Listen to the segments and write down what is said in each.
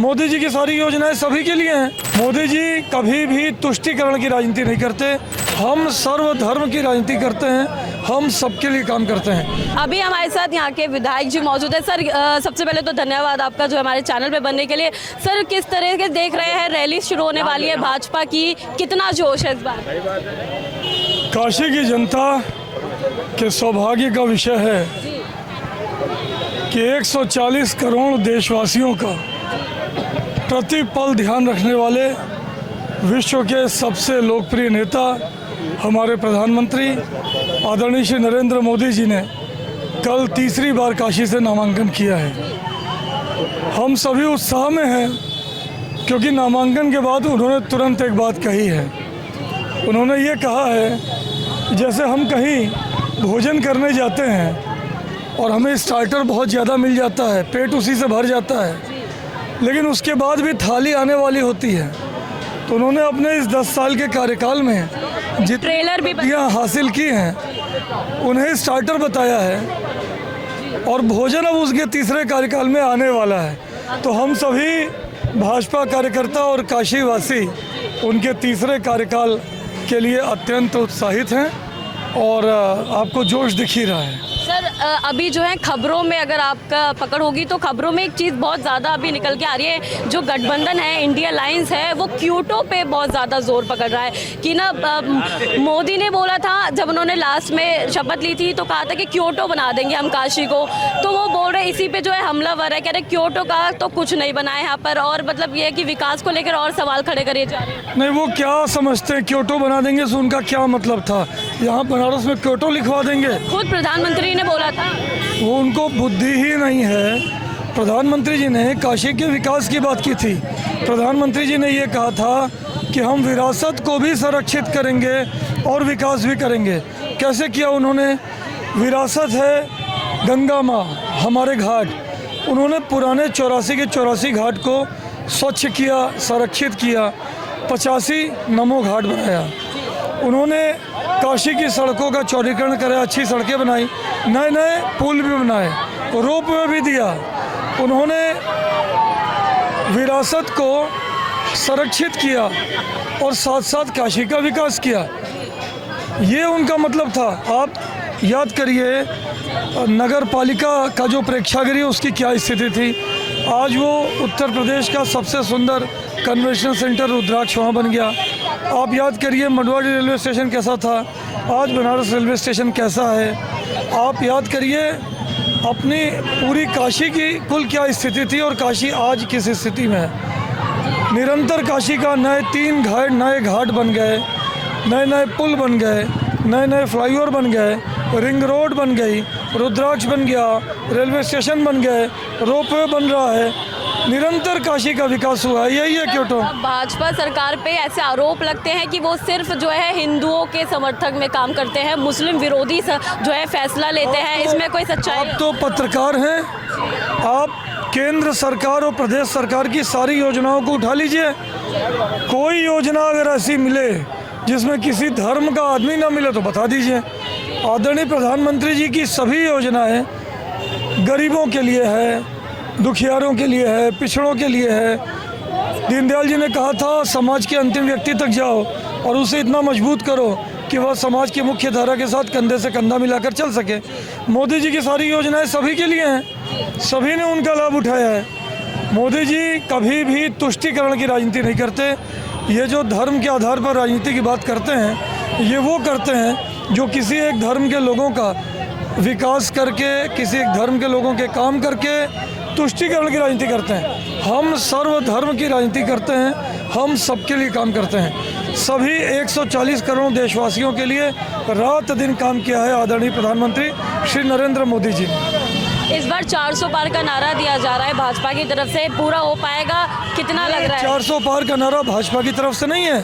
मोदी जी की सारी योजनाएं सभी के लिए हैं। मोदी जी कभी भी तुष्टीकरण की राजनीति नहीं करते, हम सर्वधर्म की राजनीति करते हैं, हम सबके लिए काम करते हैं। अभी हमारे साथ यहाँ के विधायक जी मौजूद है। सर सबसे पहले तो धन्यवाद आपका जो हमारे चैनल पे बनने के लिए। सर किस तरह के देख रहे हैं, रैली शुरू होने वाली है भाजपा की, कितना जोश है इस बार? काशी की जनता के सौभाग्य का विषय है कि 140 करोड़ देशवासियों का प्रतिपल ध्यान रखने वाले विश्व के सबसे लोकप्रिय नेता हमारे प्रधानमंत्री आदरणीय श्री नरेंद्र मोदी जी ने कल तीसरी बार काशी से नामांकन किया है। हम सभी उत्साह में हैं क्योंकि नामांकन के बाद उन्होंने तुरंत एक बात कही है। उन्होंने ये कहा है जैसे हम कहीं भोजन करने जाते हैं और हमें स्टार्टर बहुत ज़्यादा मिल जाता है, पेट उसी से भर जाता है, लेकिन उसके बाद भी थाली आने वाली होती है। तो उन्होंने अपने इस 10 साल के कार्यकाल में जितनी ट्रेलर भी हासिल की हैं उन्हें स्टार्टर बताया है और भोजन अब उसके तीसरे कार्यकाल में आने वाला है। तो हम सभी भाजपा कार्यकर्ता और काशीवासी उनके तीसरे कार्यकाल के लिए अत्यंत उत्साहित हैं और आपको जोश दिख ही रहा है। सर अभी जो है खबरों में अगर आपका पकड़ होगी तो खबरों में एक चीज़ बहुत ज़्यादा अभी निकल के आ रही है, जो गठबंधन है, इंडिया अलायंस है, वो क्योटो पे बहुत ज़्यादा जोर पकड़ रहा है कि ना मोदी ने बोला था जब उन्होंने लास्ट में शपथ ली थी तो कहा था कि क्योटो बना देंगे हम काशी को, तो वो बोल रहे इसी पे जो है हमलावर है, कह रहे क्योटो का तो कुछ नहीं बना है यहाँ पर, और मतलब ये है कि विकास को लेकर और सवाल खड़े करे जा रहे हैं। नहीं, वो क्या समझते हैं क्योटो बना देंगे तो उनका क्या मतलब था? यहाँ बनारस में क्योटो लिखवा देंगे? खुद प्रधानमंत्री ने बोला था। वो उनको बुद्धि ही नहीं है। प्रधानमंत्री जी ने काशी के विकास की बात की थी। प्रधानमंत्री जी ने ये कहा था कि हम विरासत को भी संरक्षित करेंगे और विकास भी करेंगे। कैसे किया उन्होंने? विरासत है गंगा माँ, हमारे घाट, उन्होंने पुराने 84 के 84 घाट को स्वच्छ किया, संरक्षित किया, 85 नमो घाट बनाया। उन्होंने काशी की सड़कों का चौड़ीकरण कराया, अच्छी सड़कें बनाई, नए नए पुल भी बनाए, रोप वे भी दिया। उन्होंने विरासत को संरक्षित किया और साथ साथ काशी का विकास किया। ये उनका मतलब था। आप याद करिए नगर पालिका का जो प्रेक्षागृह उसकी क्या स्थिति थी। आज वो उत्तर प्रदेश का सबसे सुंदर कन्वेंशन सेंटर रुद्राक्ष वहाँ बन गया। आप याद करिए मंडवाडी रेलवे स्टेशन कैसा था, आज बनारस रेलवे स्टेशन कैसा है। आप याद करिए अपनी पूरी काशी की कुल क्या स्थिति थी और काशी आज किस स्थिति में है। निरंतर काशी का नए घाट बन गए, नए नए पुल बन गए, नए नए फ्लाईओवर बन गए, रिंग रोड बन गई, रुद्राक्ष बन गया, रेलवे स्टेशन बन गए, रोपवे बन रहा है, निरंतर काशी का विकास हुआ है। यही है क्योटो। भाजपा सरकार पे ऐसे आरोप लगते हैं कि वो सिर्फ जो है हिंदुओं के समर्थक में काम करते हैं, मुस्लिम विरोधी जो है फैसला लेते हैं, इसमें कोई सच्चाई? आप तो पत्रकार हैं, आप केंद्र सरकार और प्रदेश सरकार की सारी योजनाओं को उठा लीजिए। कोई योजना अगर ऐसी मिले जिसमें किसी धर्म का आदमी ना मिले तो बता दीजिए। आदरणीय प्रधानमंत्री जी की सभी योजनाएं गरीबों के लिए है, दुखियारों के लिए है, पिछड़ों के लिए है। दीनदयाल जी ने कहा था समाज के अंतिम व्यक्ति तक जाओ और उसे इतना मजबूत करो कि वह समाज की मुख्य धारा के साथ कंधे से कंधा मिलाकर चल सके। मोदी जी की सारी योजनाएं सभी के लिए हैं, सभी ने उनका लाभ उठाया है। मोदी जी कभी भी तुष्टीकरण की राजनीति नहीं करते। ये जो धर्म के आधार पर राजनीति की बात करते हैं, ये वो करते हैं जो किसी एक धर्म के लोगों का विकास करके, किसी एक धर्म के लोगों के काम करके तुष्टीकरण की राजनीति करते हैं। हम सर्वधर्म की राजनीति करते हैं, हम सबके लिए काम करते हैं। सभी 140 करोड़ देशवासियों के लिए रात दिन काम किया है आदरणीय प्रधानमंत्री श्री नरेंद्र मोदी जी ने। इस बार 400 पार का नारा दिया जा रहा है भाजपा की तरफ से, पूरा हो पाएगा कितना लग रहा है? 400 पार का नारा भाजपा की तरफ से नहीं है,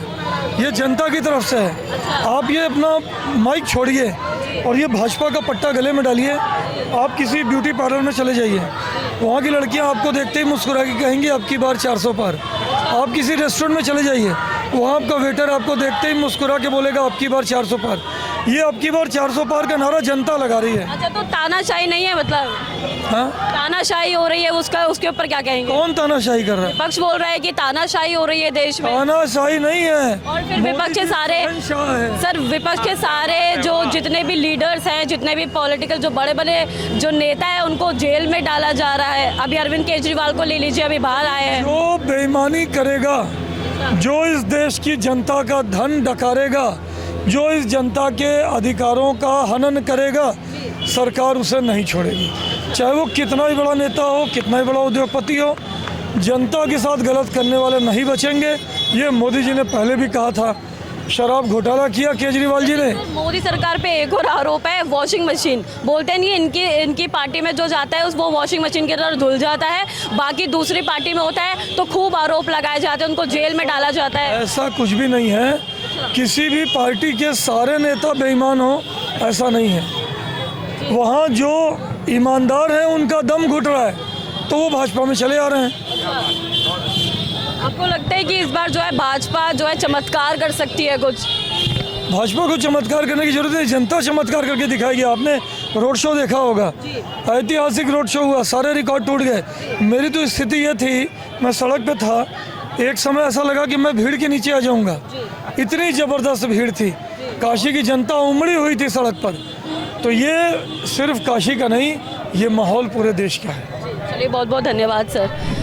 ये जनता की तरफ से है। आप ये अपना माइक छोड़िए और ये भाजपा का पट्टा गले में डालिए। आप किसी ब्यूटी पार्लर में चले जाइए, वहाँ की लड़कियाँ आपको देखते ही मुस्कुरा के कहेंगी अब की बार 400 पार। आप किसी रेस्टोरेंट में चले जाइए, वहाँ आपका वेटर आपको देखते ही मुस्कुरा के बोलेगा अब की बार 400 पार। ये अब की बार 400 पार का नारा जनता लगा रही है। अच्छा, तो तानाशाही नहीं है मतलब, हाँ, तानाशाही हो रही है, उसका उसके ऊपर क्या कहेंगे? कौन तानाशाही कर रहा है? विपक्ष बोल रहा है कि तानाशाही हो रही है देश में। तानाशाही नहीं है, और फिर विपक्ष के सारे, शहंशाह है। सर विपक्ष के सारे जो जितने भी लीडर्स हैं, जितने भी पॉलिटिकल जो बड़े बड़े जो नेता है, उनको जेल में डाला जा रहा है। अभी अरविंद केजरीवाल को ले लीजिए, अभी बाहर आए हैं। जो बेईमानी करेगा, जो इस देश की जनता का धन डकारेगा, जो इस जनता के अधिकारों का हनन करेगा, सरकार उसे नहीं छोड़ेगी। चाहे वो कितना ही बड़ा नेता हो, कितना ही बड़ा उद्योगपति हो, जनता के साथ गलत करने वाले नहीं बचेंगे। ये मोदी जी ने पहले भी कहा था। शराब घोटाला किया केजरीवाल जी ने। मोदी सरकार पे एक और आरोप है, वॉशिंग मशीन। बोलते नहीं इनकी पार्टी में जो जाता है उस वो वॉशिंग मशीन की तरह धुल जाता है, बाकी दूसरी पार्टी में होता है तो खूब आरोप लगाए जाते हैं, उनको जेल में डाला जाता है। ऐसा कुछ भी नहीं है, किसी भी पार्टी के सारे नेता बेईमान हो, ऐसा नहीं है। वहाँ जो ईमानदार हैं उनका दम घुट रहा है तो वो भाजपा में चले आ रहे हैं। आपको लगता है कि इस बार जो है भाजपा जो है चमत्कार कर सकती है कुछ? भाजपा को चमत्कार करने की जरूरत है, जनता चमत्कार करके दिखाएगी। आपने रोड शो देखा होगा, ऐतिहासिक रोड शो हुआ, सारे रिकॉर्ड टूट गए। मेरी तो स्थिति ये थी, मैं सड़क पे था, एक समय ऐसा लगा कि मैं भीड़ के नीचे आ जाऊंगा, इतनी ज़बरदस्त भीड़ थी। काशी की जनता उमड़ी हुई थी सड़क पर। तो ये सिर्फ काशी का नहीं, ये माहौल पूरे देश का है। चलिए, बहुत बहुत धन्यवाद सर।